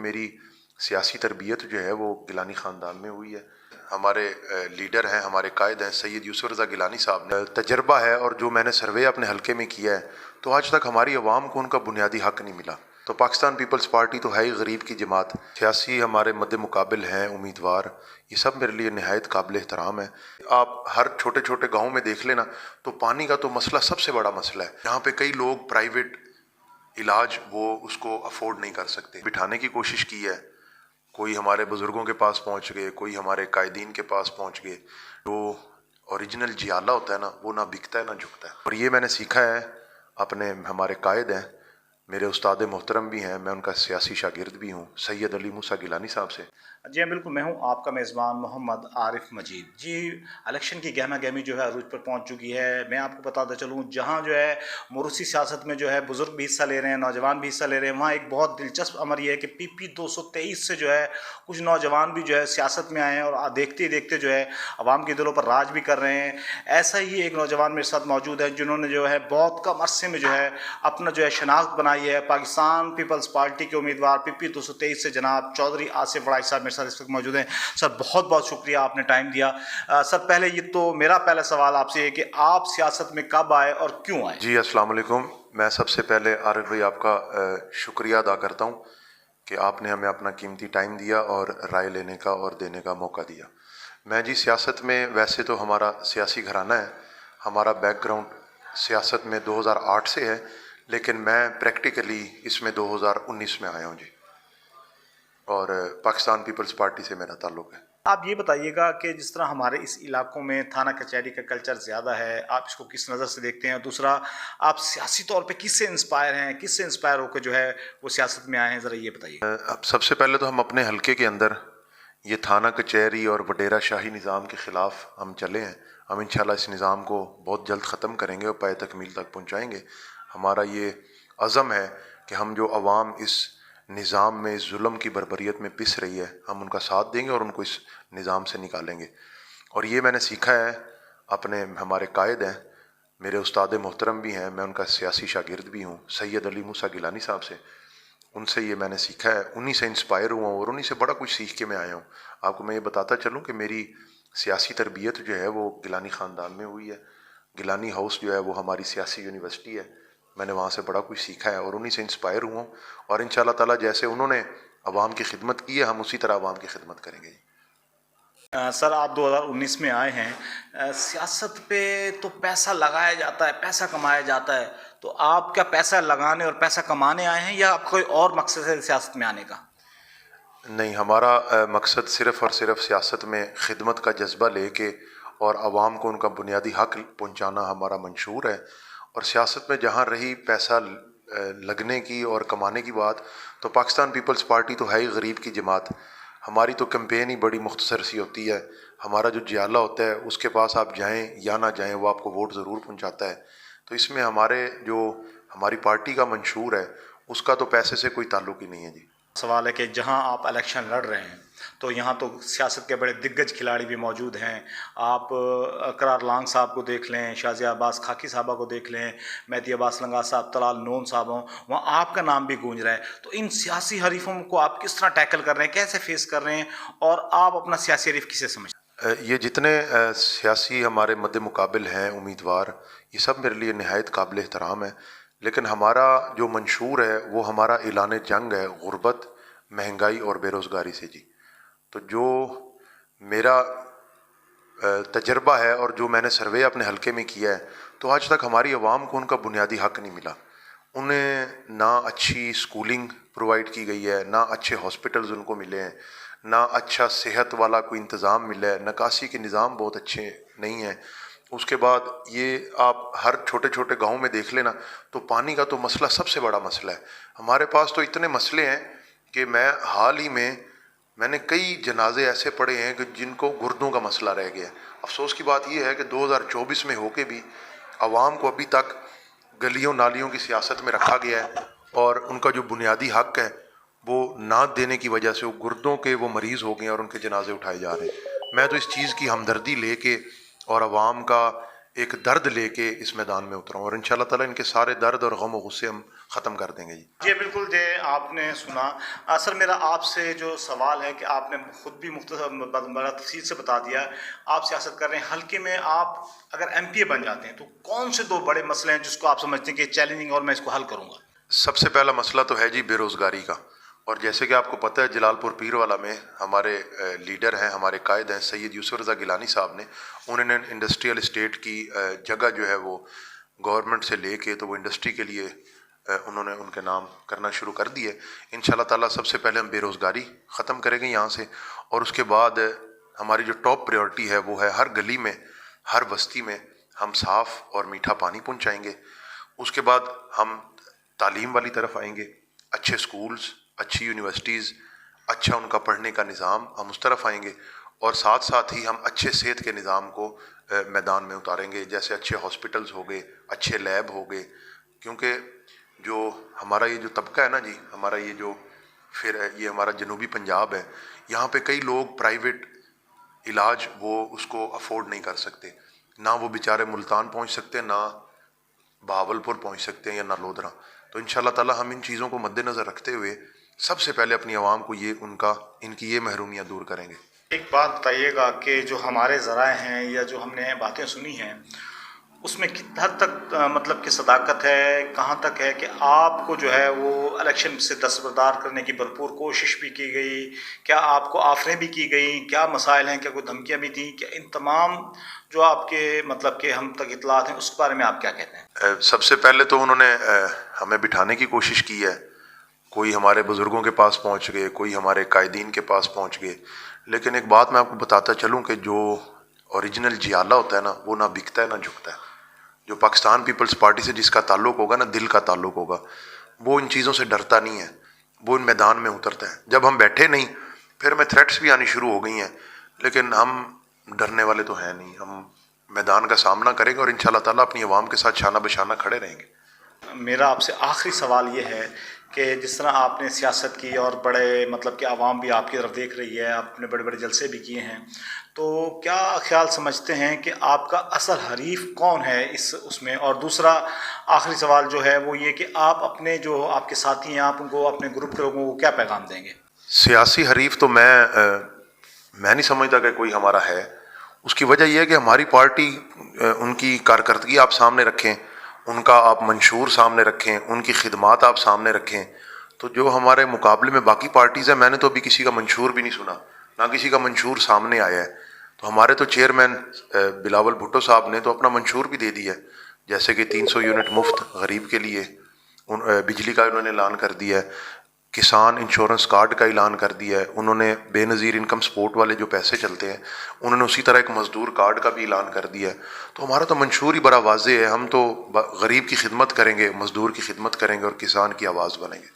میری سیاسی تربیت جو ہے وہ گیلانی خاندان میں ہوئی ہے۔ ہمارے لیڈر ہیں، ہمارے قائد ہیں سید یوسف رضا گیلانی صاحب نے تجربہ ہے، اور جو میں نے سروے اپنے حلقے میں کیا ہے تو آج تک ہماری عوام کو ان کا بنیادی حق نہیں ملا۔ تو پاکستان پیپلز پارٹی تو ہے ہی غریب کی جماعت، سیاسی ہمارے مد مقابل ہیں امیدوار، یہ سب میرے لیے نہایت قابل احترام ہے۔ آپ ہر چھوٹے چھوٹے گاؤں میں دیکھ لینا تو پانی کا تو مسئلہ سب سے بڑا مسئلہ ہے۔ یہاں پہ کئی لوگ پرائیویٹ علاج وہ اس کو افورڈ نہیں کر سکتے، بٹھانے کی کوشش کی ہے، کوئی ہمارے بزرگوں کے پاس پہنچ گئے، کوئی ہمارے قائدین کے پاس پہنچ گئے۔ جو اوریجنل جیالہ ہوتا ہے نا، وہ نہ بکتا ہے نہ جھکتا ہے، اور یہ میں نے سیکھا ہے اپنے ہمارے قائد ہیں، میرے استاد محترم بھی ہیں، میں ان کا سیاسی شاگرد بھی ہوں، سید علی موسیٰ گیلانی صاحب سے۔ جی ہاں بالکل، میں ہوں آپ کا میزبان محمد عارف مجید۔ جی الیکشن کی گہما گہمی جو ہے عروج پر پہنچ چکی ہے۔ میں آپ کو بتاتا چلوں، جہاں جو ہے موروثی سیاست میں جو ہے بزرگ بھی حصہ لے رہے ہیں، نوجوان بھی حصہ لے رہے ہیں، وہاں ایک بہت دلچسپ امر یہ ہے کہ پی 223 سے جو ہے کچھ نوجوان بھی جو ہے سیاست میں آئے ہیں، اور دیکھتے ہی دیکھتے جو ہے عوام کے دلوں پر راج بھی کر رہے ہیں۔ ایسا ہی ایک نوجوان میرے ساتھ موجود ہے جنہوں نے جو ہے بہت کم عرصے میں جو ہے اپنا جو ہے شناخت بنائی ہے۔ پاکستان پیپلز پارٹی کے امیدوار پی 223 سے جناب چودھری آصف وڑائی صاحب میرے ساتھ اس وقت موجود ہیں۔ سر بہت بہت شکریہ، آپ نے ٹائم دیا۔ سر پہلے یہ تو میرا پہلا سوال آپ سے ہے کہ آپ سیاست میں کب آئے اور کیوں آئے؟ جی السلام علیکم۔ میں سب سے پہلے عارف بھائی آپ کا شکریہ ادا کرتا ہوں کہ آپ نے ہمیں اپنا قیمتی ٹائم دیا اور رائے لینے کا اور دینے کا موقع دیا۔ میں جی سیاست میں، ویسے تو ہمارا سیاسی گھرانہ ہے، ہمارا بیک گراؤنڈ سیاست میں 2008 سے ہے، لیکن میں پریکٹیکلی اس میں 2019 میں آیا ہوں جی، اور پاکستان پیپلز پارٹی سے میرا تعلق ہے۔ آپ یہ بتائیے گا کہ جس طرح ہمارے اس علاقوں میں تھانہ کچہری کا کلچر زیادہ ہے، آپ اس کو کس نظر سے دیکھتے ہیں؟ دوسرا، آپ سیاسی طور پہ کس سے انسپائر ہیں، کس سے انسپائر ہو کے جو ہے وہ سیاست میں آئے ہیں، ذرا یہ بتائیے۔ اب سب سے پہلے تو ہم اپنے حلقے کے اندر یہ تھانہ کچہری اور وڈیرہ شاہی نظام کے خلاف ہم چلے ہیں۔ ہم انشاءاللہ اس نظام کو بہت جلد ختم کریں گے اور پائے تکمیل تک پہنچائیں گے۔ ہمارا یہ عزم ہے کہ ہم جو عوام اس نظام میں، اس ظلم کی بربریت میں پس رہی ہے، ہم ان کا ساتھ دیں گے اور ان کو اس نظام سے نکالیں گے۔ اور یہ میں نے سیکھا ہے اپنے ہمارے قائد ہیں، میرے استاد محترم بھی ہیں، میں ان کا سیاسی شاگرد بھی ہوں، سید علی موسیٰ گیلانی صاحب سے۔ ان سے یہ میں نے سیکھا ہے، انہی سے انسپائر ہوا ہوں اور انہی سے بڑا کچھ سیکھ کے میں آیا ہوں۔ آپ کو میں یہ بتاتا چلوں کہ میری سیاسی تربیت جو ہے وہ گیلانی خاندان میں ہوئی ہے۔ گیلانی ہاؤس جو ہے وہ ہماری سیاسی یونیورسٹی ہے، میں نے وہاں سے بڑا کچھ سیکھا ہے اور انہی سے انسپائر ہوا ہوں، اور انشاءاللہ تعالیٰ جیسے انہوں نے عوام کی خدمت کی ہے، ہم اسی طرح عوام کی خدمت کریں گے۔ سر آپ 2019 میں آئے ہیں، سیاست پہ تو پیسہ لگایا جاتا ہے، پیسہ کمایا جاتا ہے، تو آپ کیا پیسہ لگانے اور پیسہ کمانے آئے ہیں یا آپ کوئی اور مقصد ہے سیاست میں آنے کا؟ نہیں، ہمارا مقصد صرف اور صرف سیاست میں خدمت کا جذبہ لے کے اور عوام کو ان کا بنیادی حق پہنچانا ہمارا منشور ہے۔ اور سیاست میں جہاں رہی پیسہ لگنے کی اور کمانے کی بات، تو پاکستان پیپلز پارٹی تو ہے ہی غریب کی جماعت، ہماری تو کمپین ہی بڑی مختصر سی ہوتی ہے۔ ہمارا جو جیالہ ہوتا ہے اس کے پاس آپ جائیں یا نہ جائیں، وہ آپ کو ووٹ ضرور پہنچاتا ہے۔ تو اس میں ہماری پارٹی کا منشور ہے، اس کا تو پیسے سے کوئی تعلق ہی نہیں ہے جی۔ سوال ہے کہ جہاں آپ الیکشن لڑ رہے ہیں تو یہاں تو سیاست کے بڑے دگج کھلاڑی بھی موجود ہیں۔ آپ اقرار لانگ صاحب کو دیکھ لیں، شازیہ عباس خاکی صاحبہ کو دیکھ لیں، مہدی عباس لنگا صاحب، طلال نون صاحب ہوں، وہاں آپ کا نام بھی گونج رہا ہے۔ تو ان سیاسی حریفوں کو آپ کس طرح ٹیکل کر رہے ہیں، کیسے فیس کر رہے ہیں، اور آپ اپنا سیاسی حریف کسے سمجھتے ہیں؟ یہ جتنے سیاسی ہمارے مد مقابل ہیں امیدوار، یہ سب میرے لیے نہایت قابل احترام ہے، لیکن ہمارا جو منشور ہے وہ ہمارا اعلان جنگ ہے غربت، مہنگائی اور بے روزگاری سے جی۔ تو جو میرا تجربہ ہے اور جو میں نے سروے اپنے حلقے میں کیا ہے، تو آج تک ہماری عوام کو ان کا بنیادی حق نہیں ملا۔ انہیں نہ اچھی سکولنگ پرووائڈ کی گئی ہے، نہ اچھے ہاسپٹلز ان کو ملے ہیں، نہ اچھا صحت والا کوئی انتظام ملا ہے، نکاسی کے نظام بہت اچھے نہیں ہیں۔ اس کے بعد یہ آپ ہر چھوٹے چھوٹے گاؤں میں دیکھ لینا تو پانی کا تو مسئلہ سب سے بڑا مسئلہ ہے۔ ہمارے پاس تو اتنے مسئلے ہیں کہ حال ہی میں نے کئی جنازے ایسے پڑے ہیں کہ جن کو گردوں کا مسئلہ رہ گیا ہے۔ افسوس کی بات یہ ہے کہ 2024 میں ہو کے بھی عوام کو ابھی تک گلیوں نالیوں کی سیاست میں رکھا گیا ہے، اور ان کا جو بنیادی حق ہے وہ نہ دینے کی وجہ سے وہ گردوں کے وہ مریض ہو گئے ہیں اور ان کے جنازے اٹھائے جا رہے ہیں۔ میں تو اس چیز کی ہمدردی لے کے اور عوام کا ایک درد لے کے اس میدان میں اترا ہوں، اور انشاءاللہ تعالیٰ ان کے سارے درد اور غم و غصے ہم ختم کر دیں گے جی۔ جی بالکل، جی آپ نے سنا۔ اصل میرا آپ سے جو سوال ہے کہ آپ نے خود بھی مختصر بڑا تفصیل سے بتا دیا، آپ سیاست کر رہے ہیں حلقے میں، آپ اگر ایم پی اے بن جاتے ہیں تو کون سے دو بڑے مسئلے ہیں جس کو آپ سمجھتے ہیں کہ چیلنجنگ اور میں اس کو حل کروں گا؟ سب سے پہلا مسئلہ تو ہے جی بے روزگاری کا، اور جیسے کہ آپ کو پتہ ہے جلال پور پیر والا میں ہمارے لیڈر ہیں، ہمارے قائد ہیں سید یوسف رضا گیلانی صاحب نے، انہوں نے انڈسٹریل اسٹیٹ کی جگہ جو ہے وہ گورنمنٹ سے لے کے تو وہ انڈسٹری کے لیے انہوں نے ان کے نام کرنا شروع کر دی ہے۔ انشاءاللہ تعالیٰ سب سے پہلے ہم بے روزگاری ختم کریں گے یہاں سے، اور اس کے بعد ہماری جو ٹاپ پریورٹی ہے وہ ہے ہر گلی میں، ہر بستی میں ہم صاف اور میٹھا پانی پہنچائیں گے۔ اس کے بعد ہم تعلیم والی طرف آئیں گے، اچھے سکولز، اچھی یونیورسٹیز، اچھا ان کا پڑھنے کا نظام، ہم اس طرف آئیں گے، اور ساتھ ساتھ ہی ہم اچھے صحت کے نظام کو میدان میں اتاریں گے، جیسے اچھے ہاسپٹلز ہو گئے، اچھے لیب ہو گئے، کیونکہ جو ہمارا یہ جو طبقہ ہے نا جی، ہمارا یہ جو پھر یہ ہمارا جنوبی پنجاب ہے، یہاں پہ کئی لوگ پرائیویٹ علاج وہ اس کو افورڈ نہیں کر سکتے، نہ وہ بیچارے ملتان پہنچ سکتے، نہ بہاولپور پہنچ سکتے ہیں یا نہ لودھرا۔ تو انشاءاللہ تعالیٰ ہم ان چیزوں کو مد نظر رکھتے ہوئے سب سے پہلے اپنی عوام کو ان کی یہ محرومیاں دور کریں گے۔ ایک بات بتائیے گا کہ جو ہمارے ذرائع ہیں یا جو ہم نے باتیں سنی ہیں اس میں کتنا حد تک مطلب کہ صداقت ہے، کہاں تک ہے کہ آپ کو جو ہے وہ الیکشن سے دستبردار کرنے کی بھرپور کوشش بھی کی گئی؟ کیا آپ کو آفریں بھی کی گئیں؟ کیا مسائل ہیں؟ کیا کوئی دھمکیاں بھی تھیں؟ کیا ان تمام جو آپ کے مطلب کہ ہم تک اطلاعات ہیں اس بارے میں آپ کیا کہتے ہیں؟ سب سے پہلے تو انہوں نے ہمیں بٹھانے کی کوشش کی ہے، کوئی ہمارے بزرگوں کے پاس پہنچ گئے، کوئی ہمارے قائدین کے پاس پہنچ گئے، لیکن ایک بات میں آپ کو بتاتا چلوں کہ جو اوریجنل جیالہ ہوتا ہے نا وہ نہ بکتا ہے نہ جھکتا ہے۔ جو پاکستان پیپلز پارٹی سے جس کا تعلق ہوگا نا، دل کا تعلق ہوگا، وہ ان چیزوں سے ڈرتا نہیں ہے، وہ ان میدان میں اترتا ہے۔ جب ہم بیٹھے نہیں، پھر ہمیں تھریٹس بھی آنی شروع ہو گئی ہیں، لیکن ہم ڈرنے والے تو ہیں نہیں، ہم میدان کا سامنا کریں گے اور انشاءاللہ تعالیٰ اپنی عوام کے ساتھ شانہ بشانہ کھڑے رہیں گے۔ میرا آپ سے آخری سوال یہ ہے کہ جس طرح آپ نے سیاست کی اور بڑے مطلب کہ عوام بھی آپ کی طرف دیکھ رہی ہے، آپ نے بڑے بڑے جلسے بھی کیے ہیں، تو کیا خیال سمجھتے ہیں کہ آپ کا اصل حریف کون ہے اس میں؟ اور دوسرا آخری سوال جو ہے وہ یہ کہ آپ اپنے جو آپ کے ساتھی ہیں، آپ ان کو اپنے گروپ کے لوگوں کو کیا پیغام دیں گے؟ سیاسی حریف تو میں نہیں سمجھتا کہ کوئی ہمارا ہے۔ اس کی وجہ یہ ہے کہ ہماری پارٹی ان کی کارکردگی آپ سامنے رکھیں، ان کا آپ منشور سامنے رکھیں، ان کی خدمات آپ سامنے رکھیں، تو جو ہمارے مقابلے میں باقی پارٹیز ہیں، میں نے تو ابھی کسی کا منشور بھی نہیں سنا، نہ کسی کا منشور سامنے آیا ہے۔ تو ہمارے تو چیئرمین بلاول بھٹو صاحب نے تو اپنا منشور بھی دے دیا ہے، جیسے کہ 300 یونٹ مفت غریب کے لیے، بجلی کا انہوں نے اعلان کر دیا ہے، کسان انشورنس کارڈ کا اعلان کر دیا ہے، انہوں نے بے نظیر انکم سپورٹ والے جو پیسے چلتے ہیں انہوں نے اسی طرح ایک مزدور کارڈ کا بھی اعلان کر دیا ہے۔ تو ہمارا تو منشور ہی بڑا واضح ہے، ہم تو غریب کی خدمت کریں گے، مزدور کی خدمت کریں گے اور کسان کی آواز بنیں گے۔